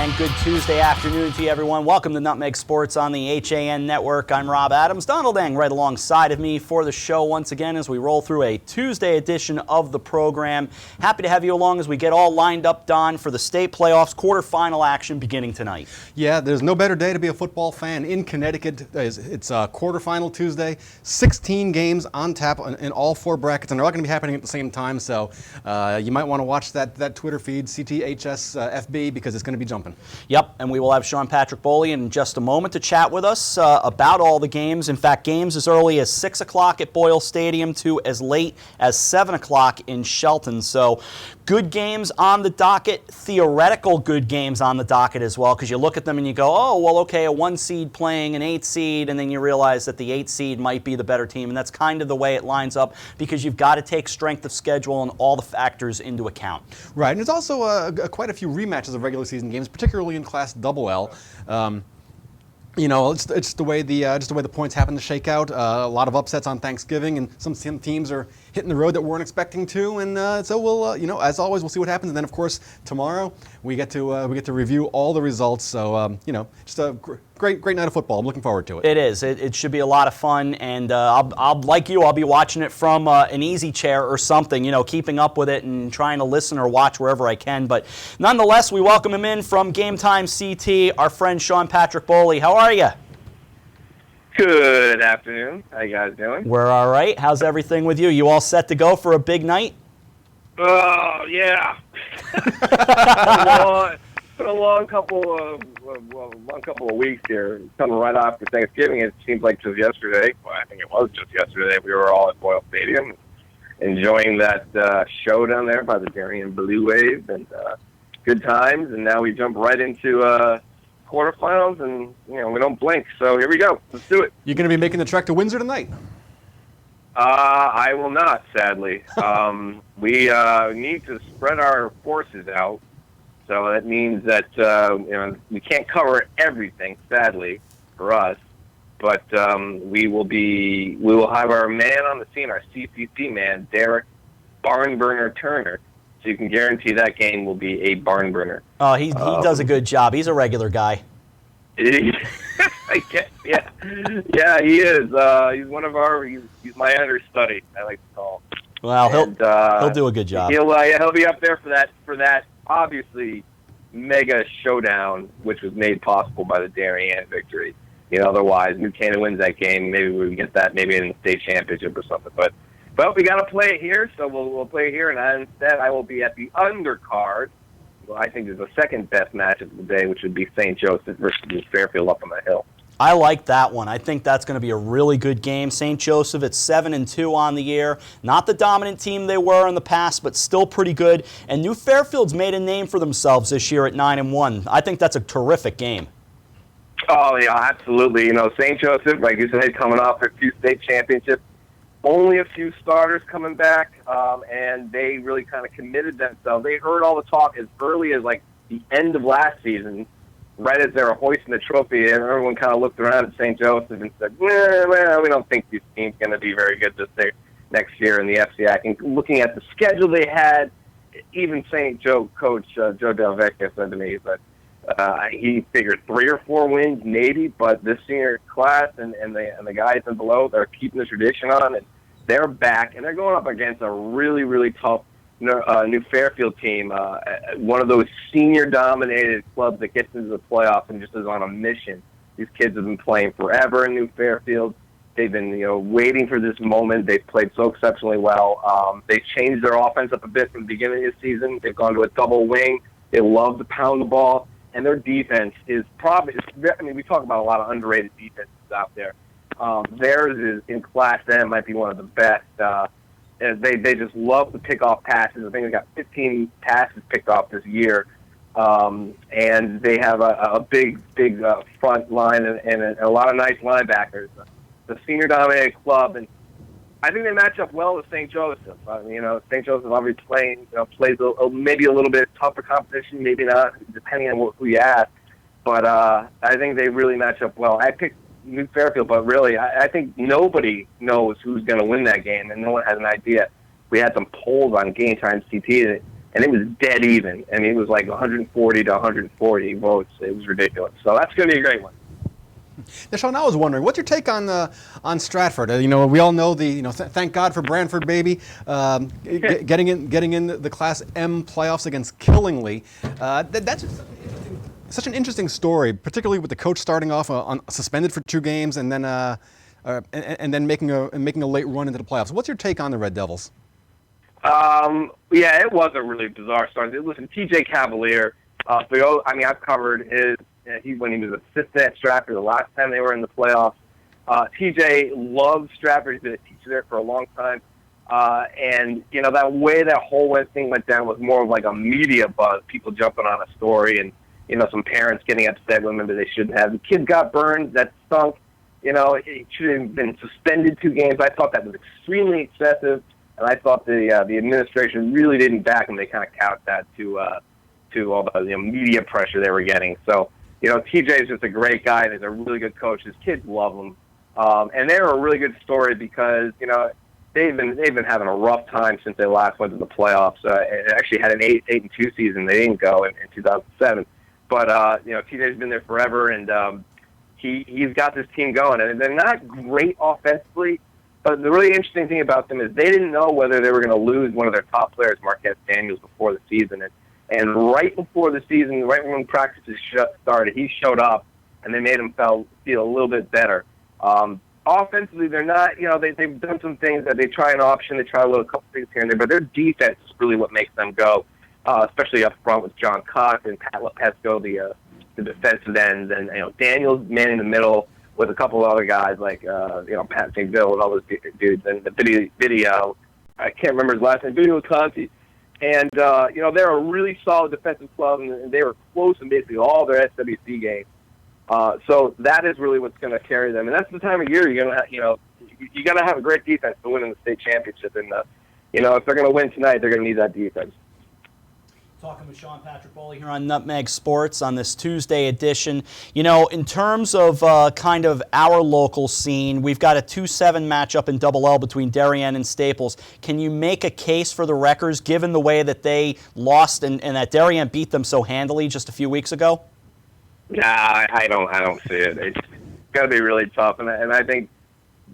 and good Tuesday afternoon to you, everyone. Welcome to Nutmeg Sports on the HAN Network. I'm Rob Adams Donald Eng right alongside of me for the show once again as we roll through a Tuesday edition of the program. Happy to have you along as we get all lined up, Don, for the state playoffs quarterfinal action beginning tonight. Yeah, there's no better day to be a football fan in Connecticut. It's quarterfinal Tuesday, 16 games on tap in all four brackets, and they're all going to be happening at the same time, so you might want to watch that Twitter feed, CTHS FB, because it's going to be jumping. Yep, and we will have Sean Patrick Boley in just a moment to chat with us about all the games. In fact, games as early as 6 o'clock at Boyle Stadium to as late as 7 o'clock in Shelton. So good games on the docket, theoretical good games on the docket as well, because you look at them and you go, oh, well, okay, a 1 seed playing an 8 seed, and then you realize that the 8 seed might be the better team, and that's kind of the way it lines up because you've got to take strength of schedule and all the factors into account. Right, and there's also quite a few rematches of regular season games, particularly in Class Double-L. You know, it's the way the points happen to shake out. A lot of upsets on Thanksgiving, and some teams are hitting the road that weren't expecting to. And so we'll, you know, as always, we'll see what happens. And then, of course, tomorrow we get to review all the results. So you know, just a great night of football. I'm looking forward to it. It is. It should be a lot of fun. And I'll like you, I'll be watching it from an easy chair or something. You know, keeping up with it and trying to listen or watch wherever I can. But nonetheless, we welcome him in from Game Time CT, our friend Sean Patrick Boley. How are you? Good afternoon. How you guys doing? We're all right. How's everything with you? You all set to go for a big night? Oh, yeah. It's been a long couple of weeks here. Coming right after Thanksgiving, it seems like just yesterday. Well, I think it was just yesterday. We were all at Boyle Stadium enjoying that show down there by the Darien Blue Wave, and good times. And now we jump right into quarterfinals, and you know we don't blink. So here we go. Let's do it. You're going to be making the trek to Windsor tonight? I will not, sadly. We need to spread our forces out. So that means that you know, we can't cover everything, sadly, for us. But we will have our man on the scene, our CCC man, Derek Barnburner Turner. So you can guarantee that game will be a barn burner. Oh, he does a good job. He's a regular guy. I guess, yeah, he is. He's one of our. He's my understudy, I like to call him. Well, he'll do a good job. He'll be up there for that obviously mega showdown, which was made possible by the Darien victory. You know, otherwise, New Canaan wins that game. Maybe we get that maybe in the state championship or something. But we got to play it here, so we'll play it here. And instead, I will be at the undercard. Well, I think there's the second best match of the day, which would be St. Joseph versus Fairfield up on the hill. I like that one. I think that's going to be a really good game. St. Joseph at 7-2 on the year. Not the dominant team they were in the past, but still pretty good. And New Fairfield's made a name for themselves this year at 9-1. I think that's a terrific game. Oh, yeah, absolutely. You know, St. Joseph, like you said, coming off their 2 state championships, only a few starters coming back, and they really kind of committed themselves. They heard all the talk as early as, like, the end of last season, right as they were hoisting the trophy, and everyone kind of looked around at St. Joseph and said, well, we don't think this team's going to be very good next year in the FCAC. And looking at the schedule they had, even St. Joe coach Joe Del Vecchio said to me that he figured 3 or 4 wins maybe, but this senior class and the guys in below, they're keeping the tradition on, and they're back, and they're going up against a really, really tough New Fairfield team, one of those senior-dominated clubs that gets into the playoffs and just is on a mission. These kids have been playing forever in New Fairfield. They've been, you know, waiting for this moment. They've played so exceptionally well. They've changed their offense up a bit from the beginning of the season. They've gone to a double wing. They love to pound the ball, and their defense is probably. I mean, we talk about a lot of underrated defenses out there. Theirs is in Class M, might be one of the best. They just love to pick off passes. I think they got 15 passes picked off this year. And they have a big front line and a lot of nice linebackers. The senior-dominated club, and I think they match up well with St. Joseph. You know, St. Joseph obviously plays maybe a little bit tougher competition, maybe not, depending on who you ask. But I think they really match up well. I picked New Fairfield, but really, I think nobody knows who's going to win that game, and no one has an idea. We had some polls on Game Time CT and it was dead even. I mean, it was like 140 to 140 votes. It was ridiculous. So that's going to be a great one. Now, Sean, I was wondering, what's your take on Stratford? We all know thank God for Branford, baby, getting in the Class M playoffs against Killingly. That's such an interesting story, particularly with the coach starting off suspended for 2 games and then making a late run into the playoffs. What's your take on the Red Devils? Yeah, it was a really bizarre start. Listen, TJ Cavalier, I've covered when he was assistant at Stratford the last time they were in the playoffs. TJ loves Stratford. He's been a teacher there for a long time. And that way that whole thing went down was more of like a media buzz, people jumping on a story and, some parents getting upset with him that they shouldn't have. The kid got burned. That stunk. He should have been suspended 2 games. I thought that was extremely excessive. And I thought the administration really didn't back him. They kind of couched that to all the media pressure they were getting. So, TJ is just a great guy, and he's a really good coach. His kids love him, and they're a really good story because they've been having a rough time since they last went to the playoffs. It actually had an 8-2 season. They didn't go in 2007, but TJ's been there forever, and he's got this team going. And they're not great offensively, but the really interesting thing about them is they didn't know whether they were going to lose one of their top players, Marquez Daniels, before the season. And right before the season, right when practices started, he showed up, and they made him feel a little bit better. Offensively, they're not, they've done some things that they try an option, they try a couple things here and there, but their defense is really what makes them go, especially up front with John Cox and Pat LePesco, the defensive ends, and Daniels man in the middle with a couple of other guys like Pat St. Bill and all those dudes, and the video, I can't remember his last name, Video Conti. And, they're a really solid defensive club, and they were close in basically all their SWC games. So that is really what's going to carry them. And that's the time of year you're going to you got to have a great defense to win in the state championship. And, if they're going to win tonight, they're going to need that defense. Talking with Sean Patrick Boley here on Nutmeg Sports on this Tuesday edition. In terms of kind of our local scene, we've got a 2-7 matchup in Double L between Darien and Staples. Can you make a case for the Wreckers given the way that they lost and that Darien beat them so handily just a few weeks ago? Nah, I don't see it. It's going to be really tough. And I think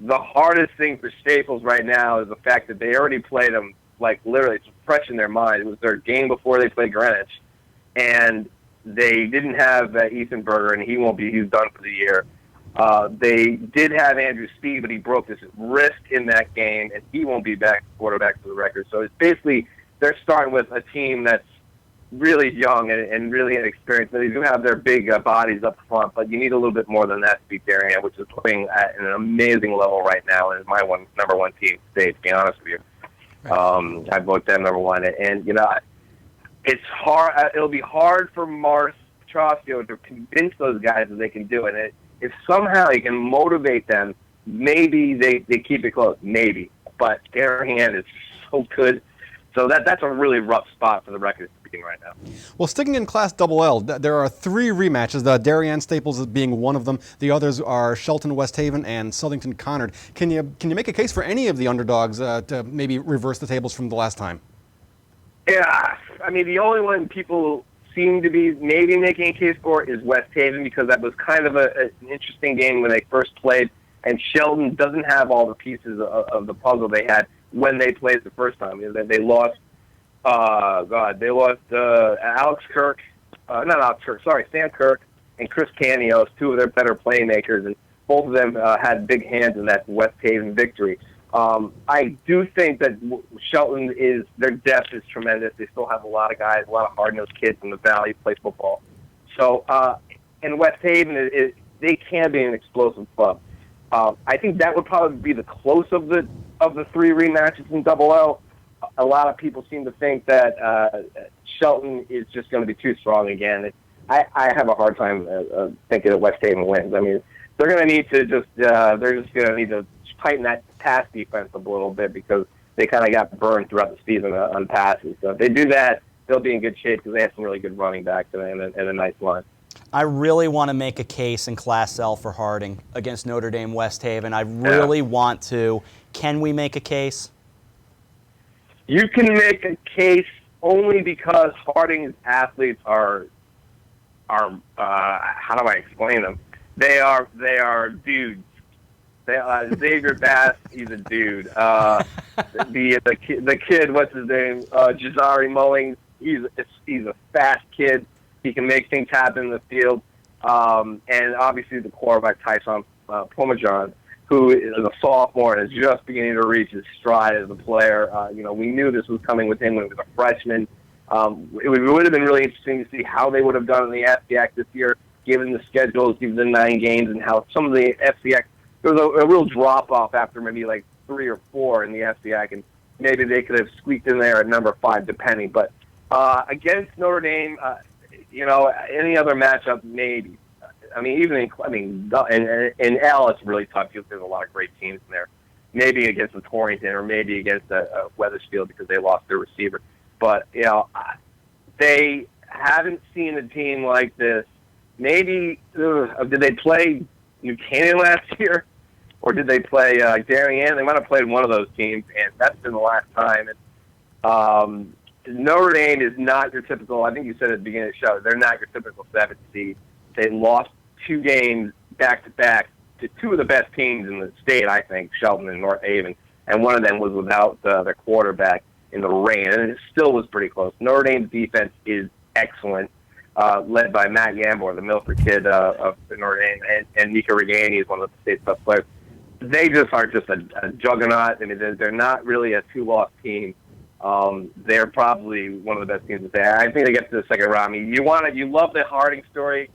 the hardest thing for Staples right now is the fact that they already played them. Like, literally, it's fresh in their mind. It was their game before they played Greenwich. And they didn't have Ethan Berger, and he's done for the year. They did have Andrew Speed, but he broke his wrist in that game, and he won't be back quarterback for the Wreckers. So it's basically they're starting with a team that's really young and really inexperienced. They do have their big bodies up front, but you need a little bit more than that to beat Darien, which is playing at an amazing level right now, and is my number one team state, to be honest with you. I vote them number 1, and it's hard. It'll be hard for Mars Petrosio to convince those guys that they can do it. If somehow he can motivate them, maybe they keep it close. Maybe, but Darien is so good. So that's a really rough spot for the Wreckers to be in right now. Well, sticking in Class Double L, there are 3 rematches. Darien Staples being one of them. The others are Shelton West Haven and Southington Conard. Can you make a case for any of the underdogs to maybe reverse the tables from the last time? Yeah, I mean, the only one people seem to be maybe making a case for is West Haven, because that was kind of an interesting game when they first played, and Shelton doesn't have all the pieces of the puzzle they had when they played the first time. They lost, Sam Kirk and Chris Canios, 2 of their better playmakers, and both of them had big hands in that West Haven victory. I do think that Shelton their depth is tremendous. They still have a lot of guys, a lot of hard-nosed kids in the Valley who play football. So, and West Haven, they can be an explosive club. I think that would probably be the close of the 3 rematches in Double L. A lot of people seem to think that Shelton is just going to be too strong again. I have a hard time thinking that West Haven wins. I mean, they're going to need to they're just going to need to tighten that pass defense up a little bit, because they kind of got burned throughout the season on passes. So if they do that, they'll be in good shape, because they have some really good running backs and a nice line. I really want to make a case in Class L for Harding against Notre Dame West Haven. I really want to. Can we make a case? You can make a case only because Harding's athletes are how do I explain them? They are dudes. Xavier Bass, he's a dude. The kid, what's his name? Jazari Mullings, he's a fast kid. He can make things happen in the field. And obviously the quarterback Tyson Pomajan, who is a sophomore and is just beginning to reach his stride as a player. We knew this was coming with him when he was a freshman. It would have been really interesting to see how they would have done in the FCX this year, given the schedules, given the 9 games, and how some of the FCX, there was a real drop-off after maybe like 3 or 4 in the FCX, and maybe they could have squeaked in there at number 5, depending. But against Notre Dame, any other matchup, maybe. I mean, in L, it's really tough because there's a lot of great teams in there. Maybe against the Torrington or maybe against Wethersfield because they lost their receiver. But, they haven't seen a team like this. Maybe, did they play New Canaan last year? Or did they play Darien? They might have played one of those teams, and that's been the last time. And, Notre Dame is not your typical, I think you said at the beginning of the show, they're not your typical 7th seed. They lost 2 games back-to-back to 2 of the best teams in the state, I think, Shelton and North Haven. And one of them was without their quarterback in the rain, and it still was pretty close. Notre Dame's defense is excellent, led by Matt Yambor, the Milford kid of Notre Dame, and Nika Regani is one of the state's best players. They just are just a juggernaut. I mean, they're not really a 2-loss team. They're probably one of the best teams there. I think they get to the second round. I mean, you love the Harding story,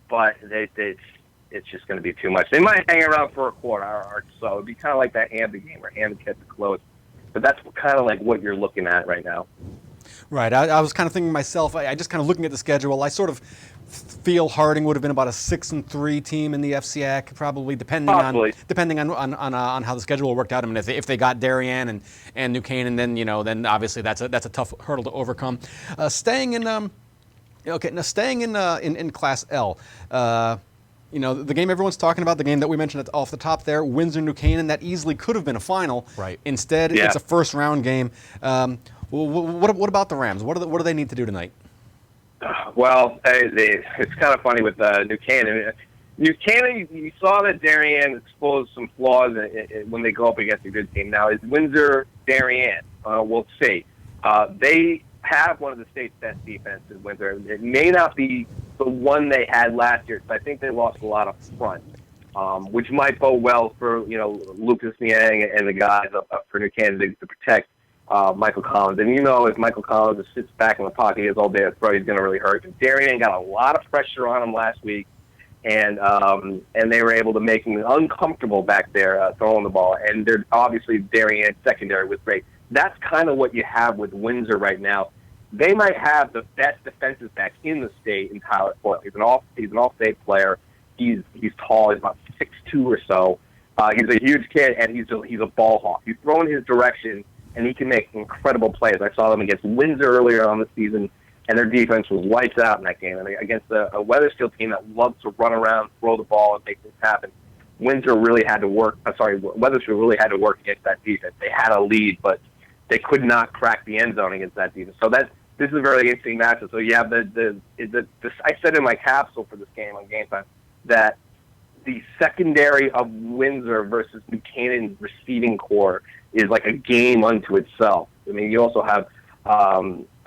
but it's just going to be too much. They might hang around for a quarter or so. It'd be kind of like that Hampton game where Hampton kept it close. But that's kind of like what you're looking at right now. Right. I was kind of thinking myself, I just kind of looking at the schedule, I sort of feel Harding would have been about a 6-3 team in the FCAC, probably depending on how the schedule worked out. I mean, if they got Darien and New Canaan, then obviously that's a tough hurdle to overcome. Staying in Class L. The game everyone's talking about, the game that we mentioned off the top there, Windsor-New Canaan, that easily could have been a final. Right. Instead, It's a first-round game. What about the Rams? What do they need to do tonight? Well, it's kind of funny with New Canaan. New Canaan, you saw that Darien exposed some flaws when they go up against a good team. Now, is Windsor-Darien? We'll see. They have one of the state's best defenses, Windsor. It may not be the one they had last year, but I think they lost a lot up front, which might bode well for Lucas Niang and the guys up for New Canaan to protect Michael Collins. And if Michael Collins just sits back in the pocket, he has all day to throw, he's going to really hurt him. Darien got a lot of pressure on him last week, and they were able to make him uncomfortable back there throwing the ball. And they're obviously Darien secondary was great. That's kind of what you have with Windsor right now. They might have the best defensive back in the state in Tyler Foyle. He's an all-state player. He's tall. He's about 6'2" or so. He's a huge kid, and he's a ball hawk. You throw in his direction, and he can make incredible plays. I saw them against Windsor earlier on the season, and their defense was lights out in that game. And against a Wethersfield team that loves to run around, throw the ball, and make things happen, Wethersfield really had to work against that defense. They had a lead, but they could not crack the end zone against that defense. So this is a very interesting matchup. So you have I said in my capsule for this game on Game Time that the secondary of Windsor versus New Canaan's receiving core is like a game unto itself. I mean, you also have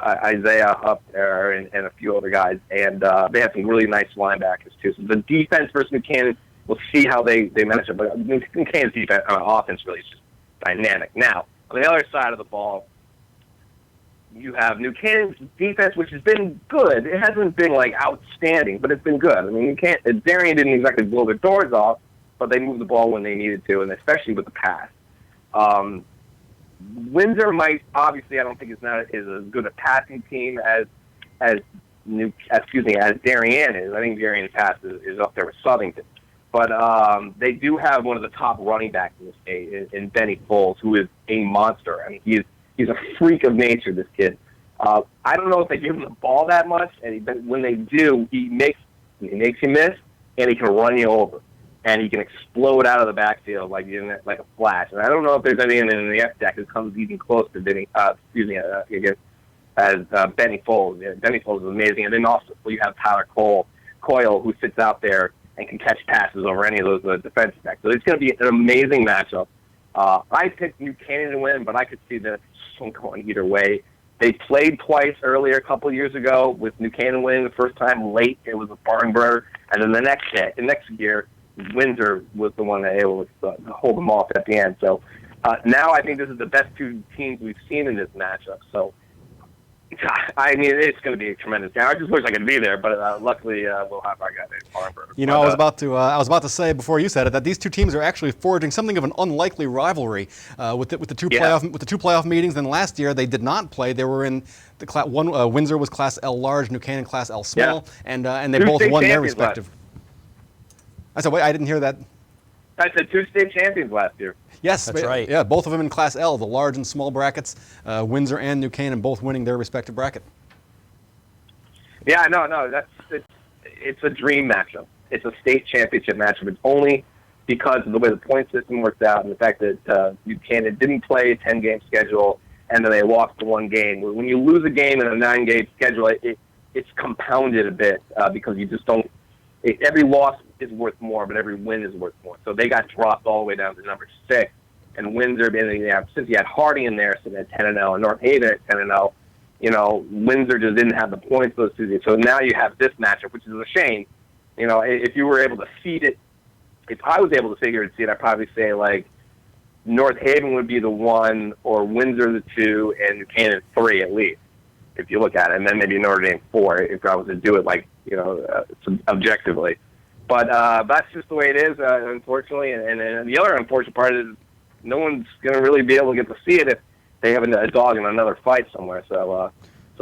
Isaiah up there and a few other guys, and they have some really nice linebackers too. So the defense versus New Canaan, we'll see how they manage it. But New Canaan's defense, offense really is just dynamic. Now, on the other side of the ball, you have New Canaan's defense, which has been good. It hasn't been like outstanding, but it's been good. I mean, Darien didn't exactly blow their doors off, but they moved the ball when they needed to, and especially with the pass. Windsor might obviously, I don't think is as good a passing team as Darien is. I think Darien's pass is up there with Southington. But they do have one of the top running backs in the state, in Benny Foles, who is a monster. I mean, he's a freak of nature, this kid. I don't know if they give him the ball that much, but when they do, he makes you miss, and he can run you over, and he can explode out of the backfield like a flash. And I don't know if there's anyone in the FDAC who comes even close to Benny. as Benny Foles. Benny Foles is amazing. And then also you have Tyler Coyle, who sits out there and can catch passes over any of those defensive backs. So it's going to be an amazing matchup. I picked New Canaan to win, but I could see this one going either way. They played twice earlier a couple of years ago with New Canaan winning the first time late. It was a barn burner. And then the next year, Windsor was the one that able to hold them off at the end. So now I think this is the best two teams we've seen in this matchup. So, I mean, it's going to be a tremendous game. I just wish I could be there, but luckily we'll have our guy named Farnborough. You know, I was about to say before you said it that these two teams are actually forging something of an unlikely rivalry with the two playoff meetings. And last year they did not play. They were in the class one. Windsor was Class L large, New Canaan Class L small, and they both won their respective. I said, wait, I didn't hear that. I said 2 state champions last year. Yes, that's right. Yeah, both of them in Class L, the large and small brackets. Windsor and New Canaan both winning their respective bracket. Yeah, no, it's a dream matchup. It's a state championship matchup. It's only because of the way the point system works out and the fact that New Canaan didn't play a 10-game schedule and then they lost the one game. When you lose a game in a 9-game schedule, it's compounded a bit because you just don't. Every loss is worth more, but every win is worth more. So they got dropped all the way down to number 6. And Windsor, since you had Hardy in there sitting at 10-0 and North Haven at 10-0, Windsor just didn't have the points those 2 days. So now you have this matchup, which is a shame. If you were able to seed it, if I was able to figure it, I'd probably say like North Haven would be the 1, or Windsor the 2, and New Canaan 3 at least, if you look at it, and then maybe Notre Dame 4 if I was to do it like objectively. But that's just the way it is, unfortunately. And the other unfortunate part is no one's going to really be able to get to see it if they have a dog in another fight somewhere. So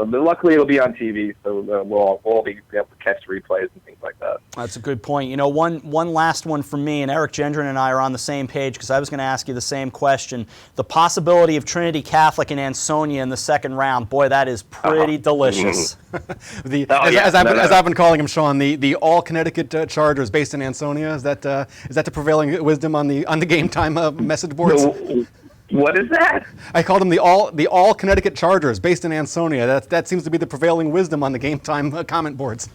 luckily it'll be on TV, so we'll all be able to catch replays and things like that. That's a good point. One last one from me, and Eric Gendron and I are on the same page because I was going to ask you the same question. The possibility of Trinity Catholic and Ansonia in the second round, boy, that is pretty delicious. As I've been calling them, Sean, the all Connecticut Chargers based in Ansonia. Is that the prevailing wisdom on the game time message boards? What is that? I called them the all Connecticut Chargers based in Ansonia. That seems to be the prevailing wisdom on the game time comment boards.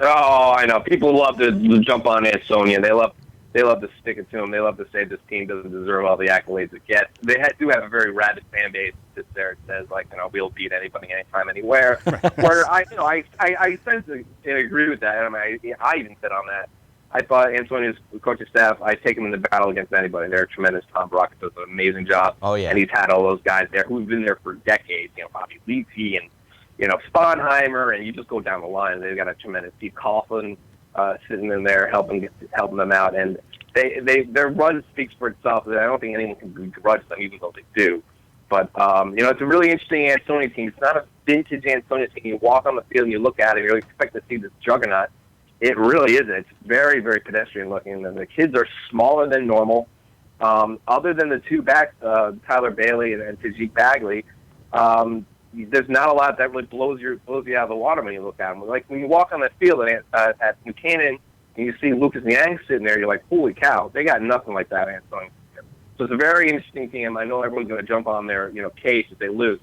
Oh, I know. People love to jump on Ansonia. They love to stick it to them. They love to say this team doesn't deserve all the accolades it gets. They do have a very rabid fan base that sits there and says we'll beat anybody, anytime, anywhere. Where I sense to agree with that. I even said on that. I thought Antonia's coaching staff, I'd take them in the battle against anybody. They're tremendous. Tom Brockett does an amazing job. Oh, yeah. And he's had all those guys there who've been there for decades. Bobby Leachy and, Sponheimer, and you just go down the line. They've got a tremendous Steve Coughlin sitting in there helping them out. And their run speaks for itself. I don't think anyone can begrudge them, even though they do. But, it's a really interesting Ansonia team. It's not a vintage Ansonia team. You walk on the field and you look at it, and you expect to see this juggernaut. It really isn't. It's very, very pedestrian looking. And the kids are smaller than normal. Other than the 2 backs, Tyler Bailey and Tajik Bagley, there's not a lot that really blows you out of the water when you look at them. Like when you walk on the field at New Canaan and you see Lucas Yang sitting there, you're like, holy cow, they got nothing like that, Ansonia. So it's a very interesting team. I know everyone's going to jump on their case if they lose.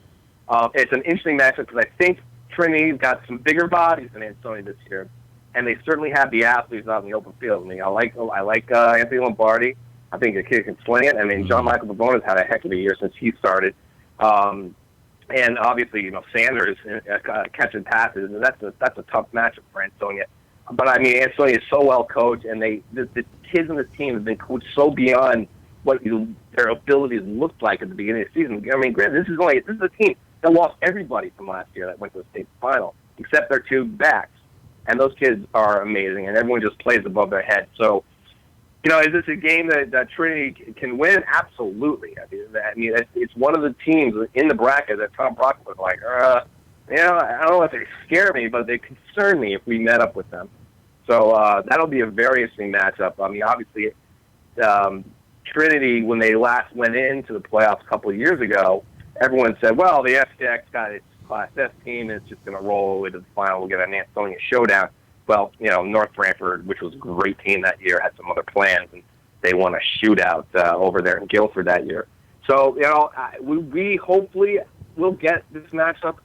It's an interesting matchup because I think Trinity's got some bigger bodies than Ansonia this year. And they certainly have the athletes out in the open field. I mean, I like Anthony Lombardi. I think the kid can sling it. I mean, John Michael Pavona's had a heck of a year since he started. And obviously, Sanders catching passes, and that's a tough matchup for Ansonia. But I mean, Ansonia is so well coached, and the kids on this team have been coached so beyond what their abilities looked like at the beginning of the season. I mean, granted, this is a team that lost everybody from last year that went to the state final, except their 2 backs. And those kids are amazing, and everyone just plays above their head. So, is this a game that Trinity can win? Absolutely. I mean, it's one of the teams in the bracket that Tom Brockett was like, I don't know if they scare me, but they concern me if we met up with them. So that'll be a very interesting matchup. I mean, obviously, Trinity, when they last went into the playoffs a couple of years ago, everyone said, well, the FCX got its Class S team, and it's just going to roll away to the final. We'll get an Ansonia showdown. Well, North Branford, which was a great team that year, had some other plans, and they won a shootout over there in Guilford that year. So, we hopefully will get this matchup,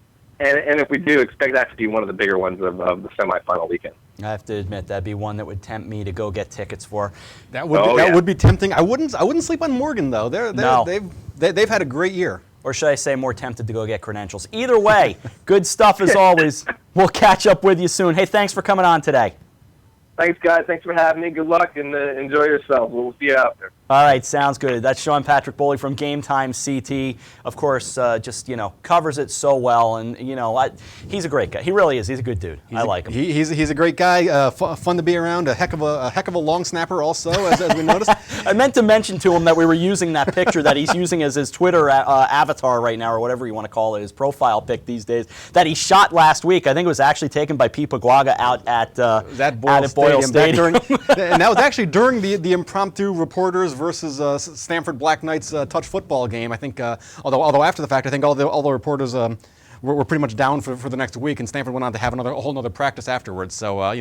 And if we do, expect that to be one of the bigger ones of the semifinal weekend. I have to admit, that'd be one that would tempt me to go get tickets for. That would be tempting. I wouldn't sleep on Morgan though. They've had a great year. Or should I say more tempted to go get credentials? Either way, good stuff as always. We'll catch up with you soon. Hey, thanks for coming on today. Thanks, guys. Thanks for having me. Good luck and enjoy yourself. We'll see you out there. All right, sounds good. That's Sean Patrick Boley from Game Time CT. Of course, just covers it so well, and he's a great guy. He really is. He's a good dude. I like him. He's a great guy. Fun to be around. A heck of a long snapper, also, as we noticed. I meant to mention to him that we were using that picture that he's using as his Twitter avatar right now, or whatever you want to call it, his profile pic these days, that he shot last week. I think it was actually taken by Pete Paguaga out at Boyle Stadium. And that was actually during the impromptu reporters versus Stanford Black Knights touch football game. I think, although after the fact, I think all the reporters were pretty much down for the next week, and Stanford went on to have a whole nother practice afterwards. So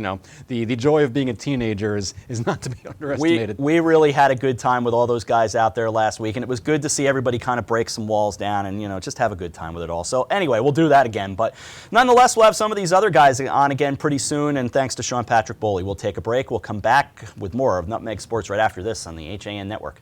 the joy of being a teenager is not to be underestimated. We really had a good time with all those guys out there last week, and it was good to see everybody kind of break some walls down and just have a good time with it all. So anyway, we'll do that again. But nonetheless, we'll have some of these other guys on again pretty soon. And thanks to Sean Patrick Boley, we'll take a break. We'll come back with more of Nutmeg Sports right after this on the HAN Network.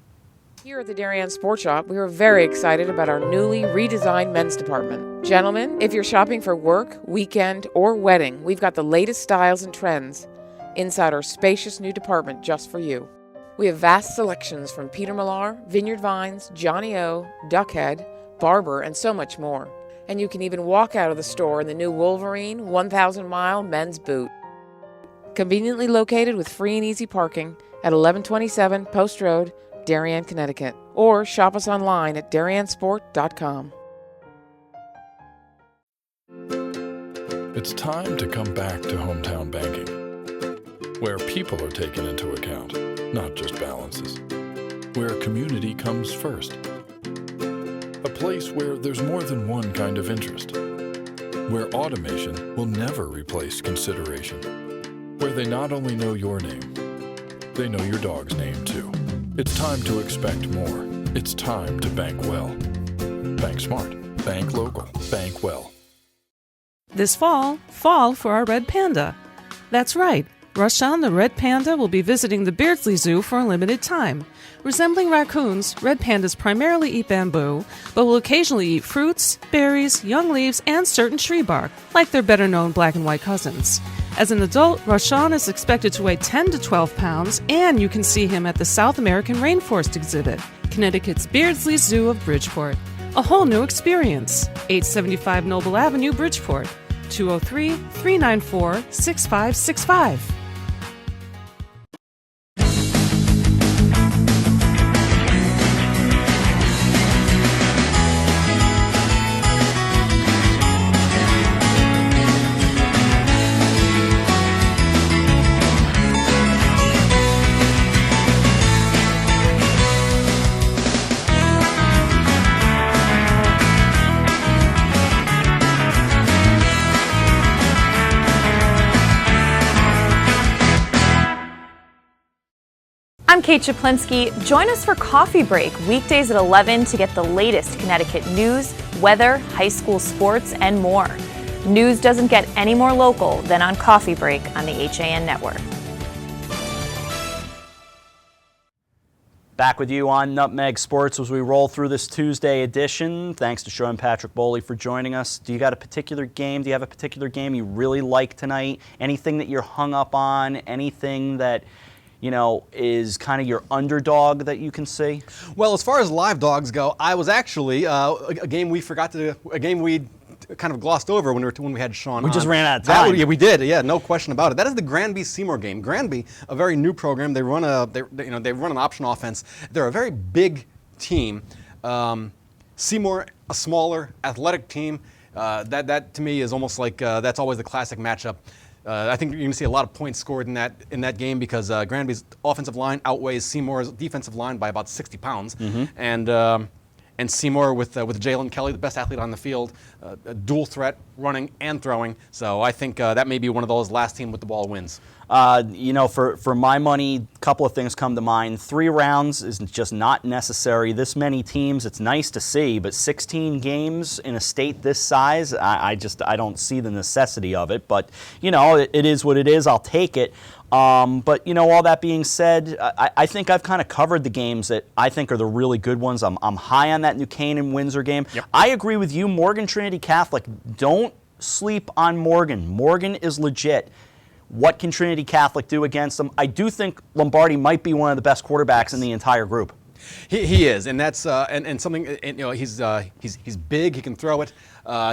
Here at the Darien Sports Shop, we are very excited about our newly redesigned men's department. Gentlemen, if you're shopping for work, weekend, or wedding, we've got the latest styles and trends inside our spacious new department just for you. We have vast selections from Peter Millar, Vineyard Vines, Johnny O, Duckhead, Barber, and so much more. And you can even walk out of the store in the new Wolverine 1,000-mile men's boot. Conveniently located with free and easy parking at 1127 Post Road, Darien, Connecticut, or shop us online at dariensport.com. It's time to come back to hometown banking, where people are taken into account, not just balances, where community comes first, a place where there's more than one kind of interest, where automation will never replace consideration, where they not only know your name, they know your dog's name too. It's time to expect more. It's time to bank well. Bank smart. Bank local. Bank well. This fall for our red panda. That's right. Rashawn the red panda will be visiting the Beardsley Zoo for a limited time. Resembling raccoons, red pandas primarily eat bamboo, but will occasionally eat fruits, berries, young leaves, and certain tree bark, like their better-known black and white cousins. As an adult, Rashawn is expected to weigh 10 to 12 pounds, and you can see him at the South American Rainforest exhibit, Connecticut's Beardsley Zoo of Bridgeport. A whole new experience. 875 Noble Avenue, Bridgeport. 203-394-6565. I'm Kate Chaplinsky. Join us for Coffee Break, weekdays at 11 to get the latest Connecticut news, weather, high school sports, and more. News doesn't get any more local than on Coffee Break on the HAN Network. Back with you on Nutmeg Sports as we roll through this Tuesday edition. Thanks to Sean Patrick Boley for joining us. Do you got a particular game? Do you have a particular game you really like tonight? Anything that you're hung up on? Anything that is kind of your underdog that you can see? Well, as far as live dogs go, I was actually a game we kind of glossed over when we had Sean on. We just ran out of time. We did. Yeah, no question about it. That is the Granby Seymour game. Granby, a very new program. They run an option offense. They're a very big team. Seymour, a smaller, athletic team. That to me is almost like that's always the classic matchup. I think you're going to see a lot of points scored in that game because Granby's offensive line outweighs Seymour's defensive line by about 60 pounds. Mm-hmm. And Seymour with Jalen Kelly, the best athlete on the field, a dual threat running and throwing. So I think that may be one of those last team with the ball wins. For my money, a couple of things come to mind. 3 rounds is just not necessary. This many teams, it's nice to see, but 16 games in a state this size, I don't see the necessity of it. But, it is what it is. I'll take it. But, all that being said, I think I've kind of covered the games that I think are the really good ones. I'm high on that New Canaan-Windsor game. Yep. I agree with you. Morgan Trinity Catholic, don't sleep on Morgan. Morgan is legit. What can Trinity Catholic do against them? I do think Lombardi might be one of the best quarterbacks in the entire group. He is, and that's and something. And, he's big. He can throw it.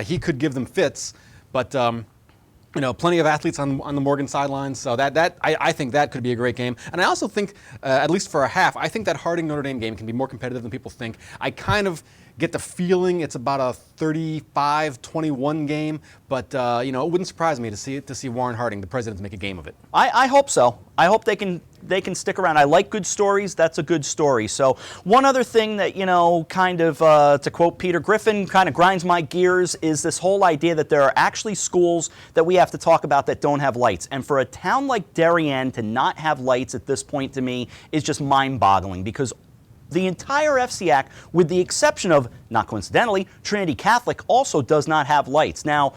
He could give them fits, but plenty of athletes on the Morgan sidelines. So I think that could be a great game. And I also think, at least for a half, I think that Harding Notre Dame game can be more competitive than people think. I kind of get the feeling it's about a 35-21 game, but it wouldn't surprise me to see Warren Harding, the president, make a game of it. I hope so. I hope they can stick around. I like good stories. That's a good story. So one other thing that, kind of, to quote Peter Griffin, kind of grinds my gears is this whole idea that there are actually schools that we have to talk about that don't have lights. And for a town like Darien to not have lights at this point, to me, is just mind-boggling, because the entire FCAC, with the exception of, not coincidentally, Trinity Catholic, also does not have lights. Now,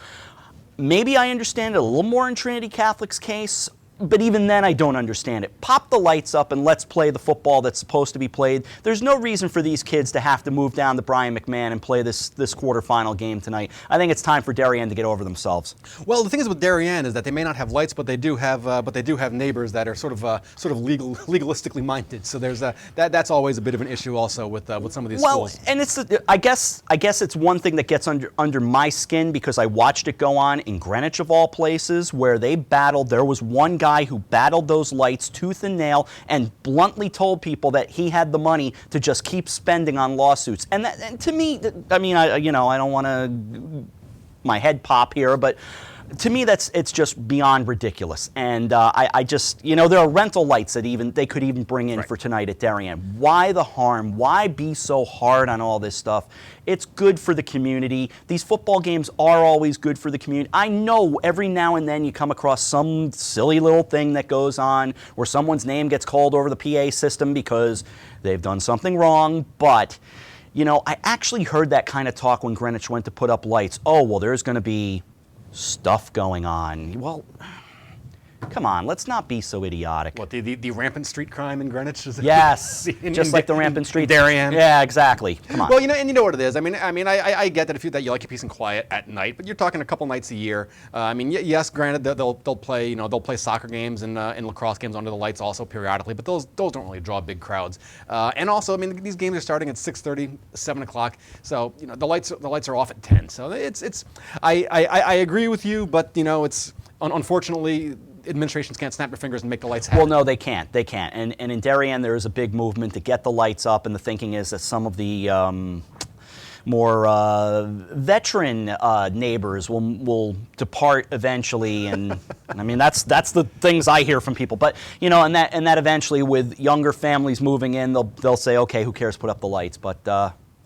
maybe I understand it a little more in Trinity Catholic's case, but even then I don't understand it. Pop the lights up and let's play the football that's supposed to be played. There's no reason for these kids to have to move down to Brian McMahon and play this quarterfinal game tonight. I think it's time for Darien to get over themselves. Well, the thing is with Darien is that they may not have lights, but they do have neighbors that are sort of legalistically minded. So there's that's always a bit of an issue also with some of these schools. Well, and it's I guess it's one thing that gets under my skin, because I watched it go on in Greenwich of all places, where they battled. There was one guy who battled those lights tooth and nail and bluntly told people that he had the money to just keep spending on lawsuits. And to me, I mean, I don't want to my head pop here, but to me, it's just beyond ridiculous. And I just, there are rental lights that they could even bring in for tonight at Darien. Why the harm? Why be so hard on all this stuff? It's good for the community. These football games are always good for the community. I know every now and then you come across some silly little thing that goes on where someone's name gets called over the PA system because they've done something wrong, but I actually heard that kind of talk when Greenwich went to put up lights. Oh, well, there's going to be stuff going on. Well, come on, let's not be so idiotic. What, the rampant street crime in Greenwich? Yes, just like the rampant street. Darien. Yeah, exactly. Come on. Well, and you know what it is. I mean, I get that you like your peace and quiet at night, but you're talking a couple nights a year. Yes, granted, they'll play soccer games and lacrosse games under the lights also periodically, but those don't really draw big crowds. And also, these games are starting at 6:30, 7 o'clock, so the lights are off at 10. So I agree with you, but it's unfortunately, administrations can't snap their fingers and make the lights happen. Well, no, they can't. They can't. And in Darien, there is a big movement to get the lights up, and the thinking is that some of the more veteran neighbors will depart eventually, and that's the things I hear from people. But and that eventually, with younger families moving in, they'll say, okay, who cares? Put up the lights. But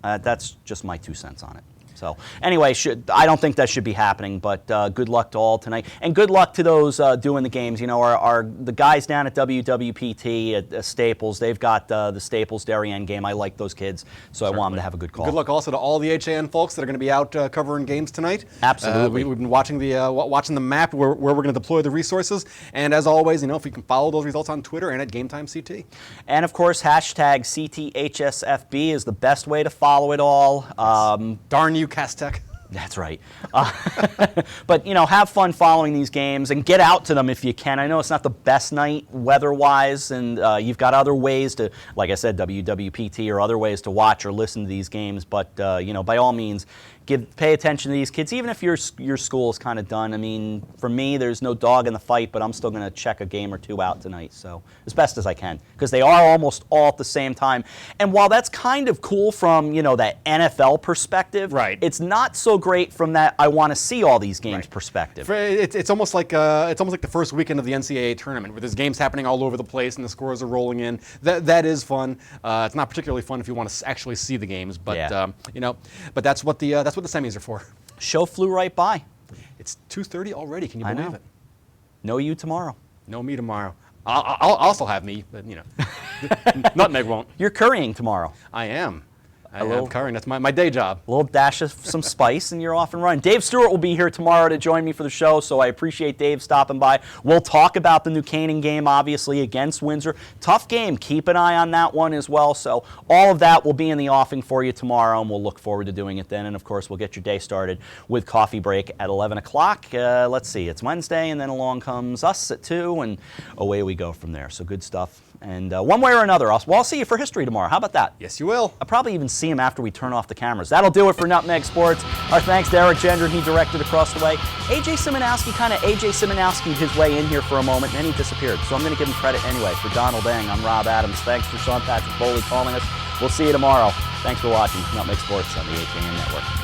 that's just my 2 cents on it. So anyway, I don't think that should be happening, but good luck to all tonight. And good luck to those doing the games. The guys down at WWPT at Staples, they've got the Staples Darien game. I like those kids, so I want them to have a good call. Good luck also to all the HAN folks that are going to be out covering games tonight. Absolutely. We've been watching the map where we're going to deploy the resources. And as always, if we can follow those results on Twitter and at GameTimeCT. And of course, hashtag CTHSFB is the best way to follow it all. Darn you, Castech. That's right. But, have fun following these games and get out to them if you can. I know it's not the best night weather-wise, and you've got other ways to, like I said, WWPT or other ways to watch or listen to these games. But, by all means, pay attention to these kids, even if your school is kind of done. For me, there's no dog in the fight, but I'm still going to check a game or two out tonight, so as best as I can, because they are almost all at the same time. And while that's kind of cool from that NFL perspective, right, it's not so great from that I want to see all these games perspective. It's almost like the first weekend of the NCAA tournament, where there's games happening all over the place and the scores are rolling in. That is fun. It's not particularly fun if you want to actually see the games, but but that's what the semis are for. Show flew right by. It's 2:30 already. Can you I believe know. it? Know you tomorrow. No me tomorrow. I'll also have me, but you know, Nutmeg won't. You're currying tomorrow. I am. I little- am currying. That's my day job. A little dash of some spice, and you're off and running. Dave Stewart will be here tomorrow to join me for the show, so I appreciate Dave stopping by. We'll talk about the New Canaan game, obviously, against Windsor. Tough game. Keep an eye on that one as well. So all of that will be in the offing for you tomorrow, and we'll look forward to doing it then. And, of course, we'll get your day started with Coffee Break at 11 o'clock. Let's see. It's Wednesday, and then along comes us at 2, and away we go from there. So good stuff. And one way or another, I'll see you for history tomorrow. How about that? Yes, you will. I'll probably even see him after we turn off the cameras. That'll do it for Nutmeg Sports. Our thanks to Eric Gendron. He directed across the way. AJ Simonowski'd his way in here for a moment, and then he disappeared. So I'm going to give him credit anyway. For Donald Eng, I'm Rob Adams. Thanks for Sean Patrick Foley calling us. We'll see you tomorrow. Thanks for watching Nutmeg Sports on the HAN Network.